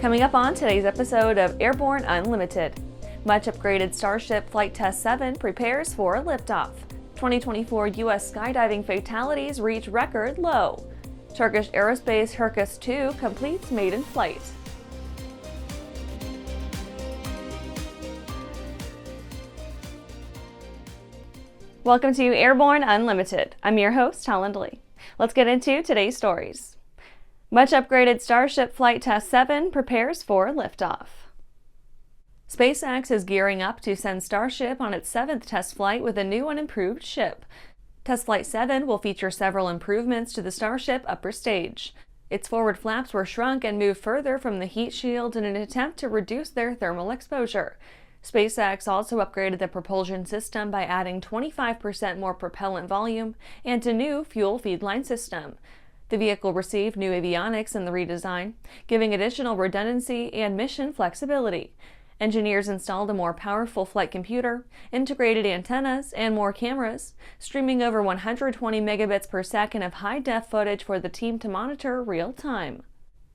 Coming up on today's episode of Airborne-Unlimited. Much upgraded Starship Flight Test 7 prepares for liftoff. 2024 U.S. skydiving fatalities reach record low. Turkish Aerospace Hürkus-II completes maiden flight. Welcome to Airborne Unlimited. I'm your host, Holland Lee. Let's get into today's stories. Much upgraded Starship Flight Test 7 prepares for liftoff. SpaceX is gearing up to send Starship on its 7th test flight with a new and improved ship. Test Flight 7 will feature several improvements to the Starship upper stage. Its forward flaps were shrunk and moved further from the heat shield in an attempt to reduce their thermal exposure. SpaceX also upgraded the propulsion system by adding 25% more propellant volume and a new fuel feedline system. The vehicle received new avionics in the redesign, giving additional redundancy and mission flexibility. Engineers installed a more powerful flight computer, integrated antennas, and more cameras, streaming over 120 megabits per second of high-def footage for the team to monitor real-time.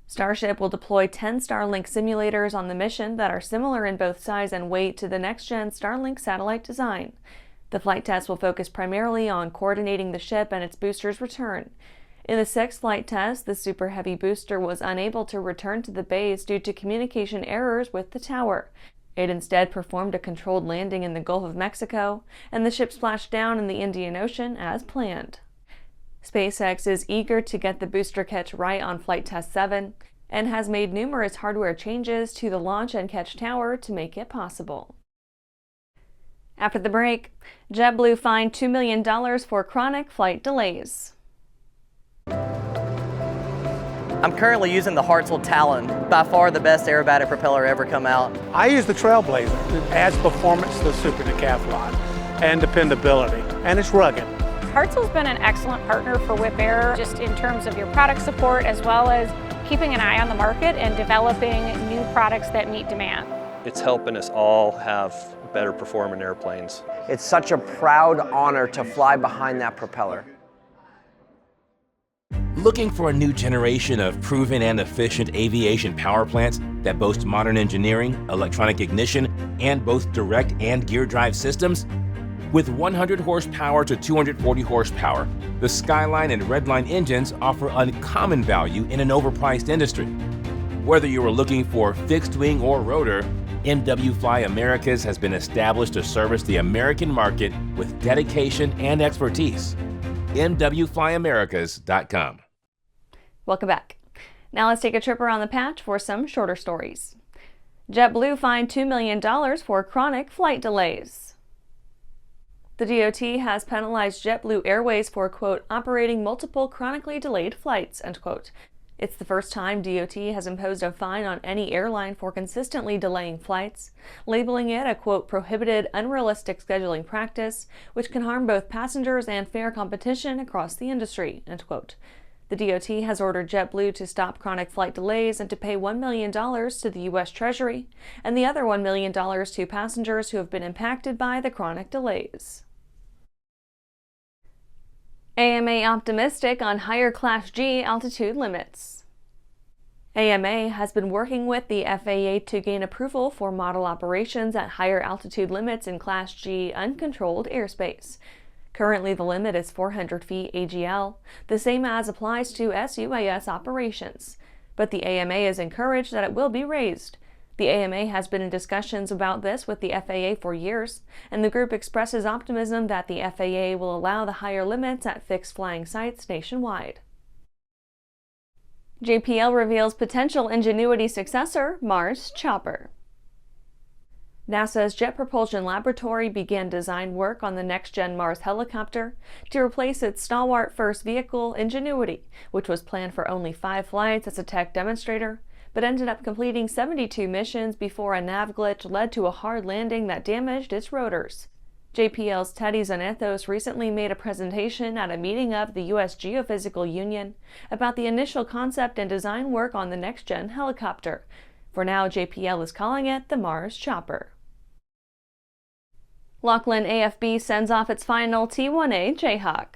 Starship will deploy 10 Starlink simulators on the mission that are similar in both size and weight to the next-gen Starlink satellite design. The flight test will focus primarily on coordinating the ship and its booster's return. In the 6th flight test, the Super Heavy booster was unable to return to the base due to communication errors with the tower. It instead performed a controlled landing in the Gulf of Mexico, and the ship splashed down in the Indian Ocean as planned. SpaceX is eager to get the booster catch right on Flight Test 7 and has made numerous hardware changes to the launch and catch tower to make it possible. After the break, JetBlue fined $2 million for chronic flight delays. I'm currently using the Hartsel Talon, by far the best aerobatic propeller ever come out. I use the Trailblazer. It adds performance to the Super Decathlon and dependability, and it's rugged. Hartsel's been an excellent partner for Whip Air, just in terms of your product support as well as keeping an eye on the market and developing new products that meet demand. It's helping us all have better performing airplanes. It's such a proud honor to fly behind that propeller. Looking for a new generation of proven and efficient aviation power plants that boast modern engineering, electronic ignition, and both direct and gear drive systems? With 100 horsepower to 240 horsepower, the Skyline and Redline engines offer uncommon value in an overpriced industry. Whether you are looking for fixed wing or rotor, MW Fly Americas has been established to service the American market with dedication and expertise. MWFlyAmericas.com. Welcome back. Now let's take a trip around the patch for some shorter stories. JetBlue fined $2 million for chronic flight delays. The DOT has penalized JetBlue Airways for, quote, operating multiple chronically delayed flights, end quote. It's the first time DOT has imposed a fine on any airline for consistently delaying flights, labeling it a, quote, prohibited, unrealistic scheduling practice, which can harm both passengers and fair competition across the industry, end quote. The DOT has ordered JetBlue to stop chronic flight delays and to pay $1 million to the U.S. Treasury, and the other $1 million to passengers who have been impacted by the chronic delays. AMA optimistic on higher Class G altitude limits. AMA has been working with the FAA to gain approval for model operations at higher altitude limits in Class G uncontrolled airspace. Currently, the limit is 400 feet AGL, the same as applies to SUAS operations. But the AMA is encouraged that it will be raised. The AMA has been in discussions about this with the FAA for years, and the group expresses optimism that the FAA will allow the higher limits at fixed flying sites nationwide. JPL reveals potential Ingenuity successor, Mars Chopper. NASA's Jet Propulsion Laboratory began design work on the next-gen Mars helicopter to replace its stalwart first vehicle, Ingenuity, which was planned for only 5 flights as a tech demonstrator, but ended up completing 72 missions before a nav glitch led to a hard landing that damaged its rotors. JPL's Teddy Zanethos recently made a presentation at a meeting of the U.S. Geophysical Union about the initial concept and design work on the next-gen helicopter. For now, JPL is calling it the Mars Chopper. Laughlin AFB sends off its final T-1A Jayhawk.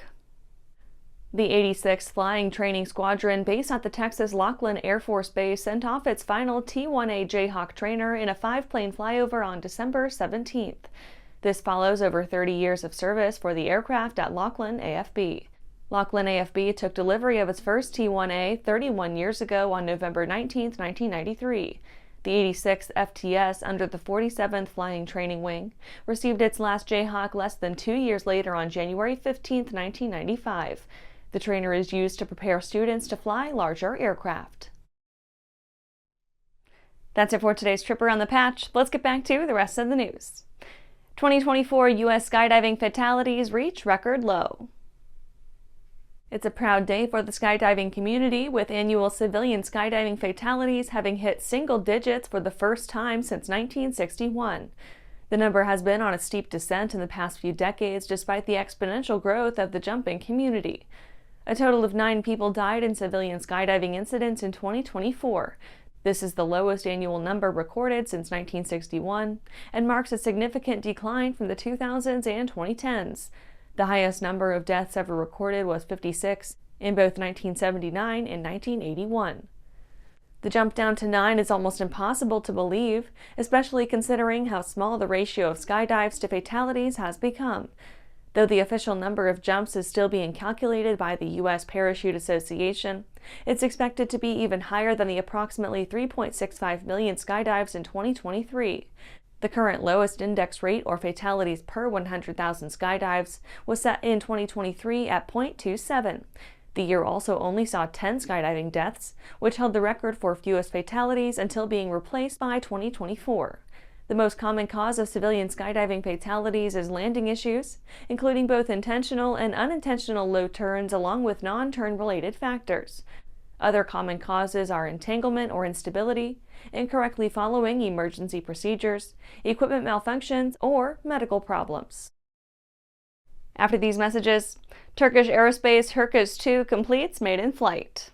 The 86th Flying Training Squadron, based at the Texas Laughlin Air Force Base, sent off its final T-1A Jayhawk trainer in a 5-plane flyover on December 17th. This follows over 30 years of service for the aircraft at Laughlin AFB. Laughlin AFB took delivery of its first T-1A 31 years ago on November 19, 1993. The 86th FTS, under the 47th Flying Training Wing, received its last Jayhawk less than 2 years later on January 15, 1995. The trainer is used to prepare students to fly larger aircraft. That's it for today's Trip Around the Patch. Let's get back to the rest of the news. 2024 U.S. skydiving fatalities reach record low. It's a proud day for the skydiving community, with annual civilian skydiving fatalities having hit single digits for the first time since 1961. The number has been on a steep descent in the past few decades, despite the exponential growth of the jumping community. A total of 9 people died in civilian skydiving incidents in 2024. This is the lowest annual number recorded since 1961 and marks a significant decline from the 2000s and 2010s. The highest number of deaths ever recorded was 56 in both 1979 and 1981. The jump down to 9 is almost impossible to believe, especially considering how small the ratio of skydives to fatalities has become. Though the official number of jumps is still being calculated by the U.S. Parachute Association, it's expected to be even higher than the approximately 3.65 million skydives in 2023. The current lowest index rate, or fatalities per 100,000 skydives, was set in 2023 at 0.27. The year also only saw 10 skydiving deaths, which held the record for fewest fatalities until being replaced by 2024. The most common cause of civilian skydiving fatalities is landing issues, including both intentional and unintentional low turns along with non-turn related factors. Other common causes are entanglement or instability, incorrectly following emergency procedures, equipment malfunctions, or medical problems. After these messages, Turkish Aerospace Hürkus-II completes maiden flight.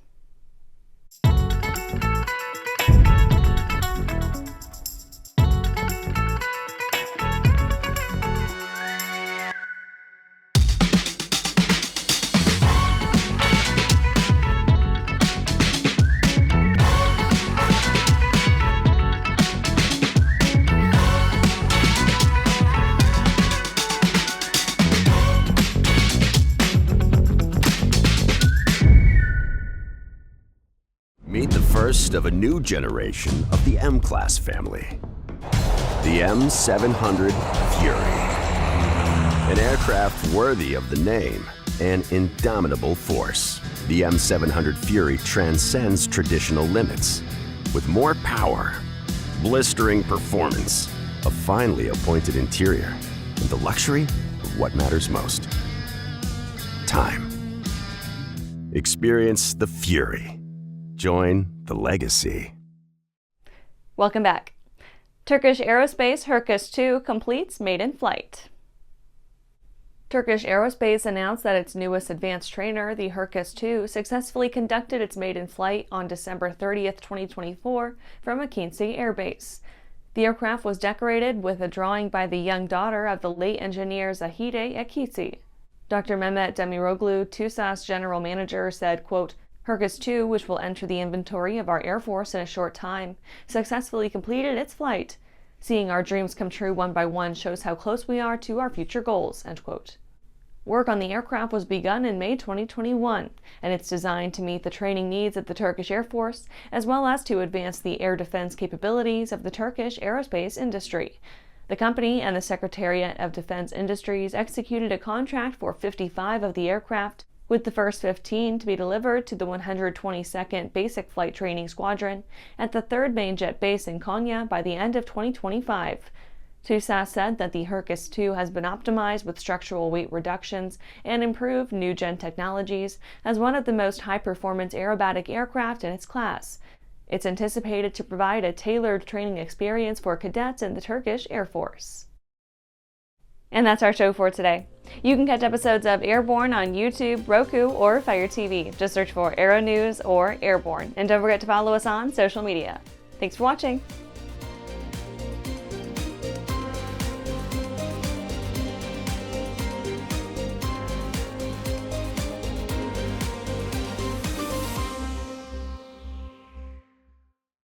Meet the first of a new generation of the M-Class family. The M700 Fury. An aircraft worthy of the name, an indomitable force. The M700 Fury transcends traditional limits. With more power, blistering performance, a finely appointed interior, and the luxury of what matters most. Time. Experience the Fury. Join the legacy. Welcome back. Turkish Aerospace Hürkus-II completes maiden flight. Turkish Aerospace announced that its newest advanced trainer, the Hürkus-II, successfully conducted its maiden flight on December 30th, 2024 from Akinci Air Base. The aircraft was decorated with a drawing by the young daughter of the late engineer Zahide Güçlü. Dr. Mehmet Demiroglu, TUSAS general manager, said, quote, Hürkus-II, which will enter the inventory of our Air Force in a short time, successfully completed its flight. Seeing our dreams come true one by one shows how close we are to our future goals, end quote. Work on the aircraft was begun in May 2021, and it's designed to meet the training needs of the Turkish Air Force, as well as to advance the air defense capabilities of the Turkish aerospace industry. The company and the Secretariat of Defense Industries executed a contract for 55 of the aircraft, with the first 15 to be delivered to the 122nd Basic Flight Training Squadron at the 3rd Main Jet Base in Konya by the end of 2025. TUSAS said that the Hürkus-II has been optimized with structural weight reductions and improved new-gen technologies as one of the most high-performance aerobatic aircraft in its class. It's anticipated to provide a tailored training experience for cadets in the Turkish Air Force. And that's our show for today. You can catch episodes of Airborne on YouTube, Roku, or Fire TV. Just search for Aero-News or Airborne. And don't forget to follow us on social media. Thanks for watching.